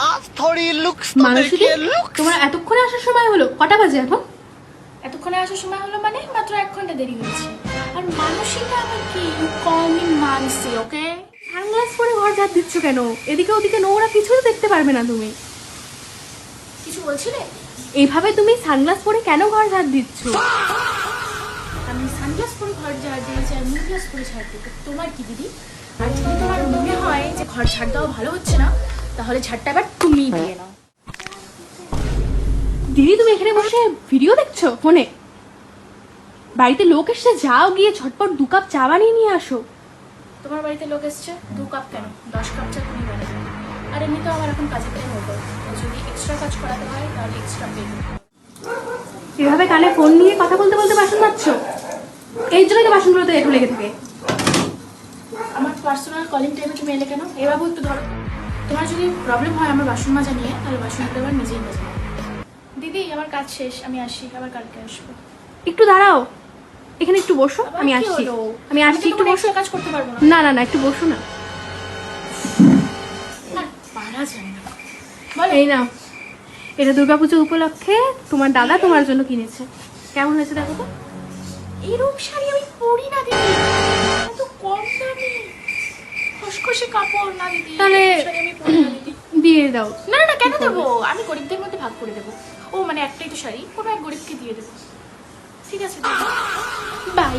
आज थोड़ी लुक्स तो মানসী देखिए लुक्स। তোমার এতক্ষণে আসার সময় হলো? কটা বাজে এখন? এতক্ষণে আসার সময় হলো মানে মাত্র 1 ঘন্টা দেরি হয়েছে। আর মানসিকটা আবার কি, ইউ কল মি মানসি, ওকে? সানগ্লাস পরে ঘর ঝাড় দিচ্ছ কেন? এদিকে ওদিকে নোংরা কিছুই দেখতে পারবে না তুমি। কিছু বলছিলে? এইভাবে তুমি সানগ্লাস পরে কেন ঘর ঝাড় দিচ্ছ? আমি সানগ্লাস পরে ঘর ঝাড় দিয়েছি আর মুখগ্লাস পরে ঝাড় দিতে তোমার কি দিদি? আর যদি তোমার মনে হয় যে ঘর ঝাড় দেওয়া ভালো হচ্ছে না, তাহলে ঝাড়টা এবার তুমিই দিয়ে নাও। দিদি তুমি এখানে বসে ভিডিও দেখছো ফোনে? বাড়িতে লোক এসে যাও, গিয়ে ঝটপট 2 কাপ চা বানিয়ে নিয়ে আসো। তোমার বাড়িতে লোক এসছে, 2 কাপ কেন, 10 কাপ চা তুমি বানাবে। আর এমনিতেও আমার এখন কাজের টাইম হতো, যদি এক্সট্রা কাজ করাতে হয় তাহলে এক্সট্রা পে। এভাবে কানে ফোন নিয়ে কথা বলতে বলতে বাসন মাজছো? এই জন্যই তো বাসনগুলোতে একটু লেগে থাকে। আমার পার্সোনাল কলিং টাইমে তুমি এলে কেন? এভাবে একটু ধরো। তোমার যদি প্রবলেম হয় আমার বাসন মাজা নিয়ে, তাহলে বাসনগুলো এবার নিজেই মাজা। দিদি আমার কাজ শেষ, আমি আসি, আবার কালকে আসবো। একটু দাঁড়াও, এখানে একটু বসো, আবার আমি কি আসছি। হলো? আমি আসছি, তো একটু তোমার বসো। extra কাজ করতে পারবো না। না না না, একটু বসো না। না, পারা যায় না। বলো। এই নাও, এটা দুর্গাপুজো উপলক্ষে তোমার দাদা তোমার জন্য কিনেছে। কেমন হয়েছে দেখো তো? এরকম শাড়ি আমি পরি না দিদি, এত কম দামি খসখসে কাপড় না দিদি। তাহলে এরকম শাড়ি আমি পরি না দিদি। দিয়ে দাও। না না না, কেন দেবো? আমি গরিবদের মধ্যে ভাগ করে দেবো। ও মানে একটাই তো শাড়ি, কোনো এক গরিবকে দিয়ে দেবো। ঠিক আছে দিদি, বাই।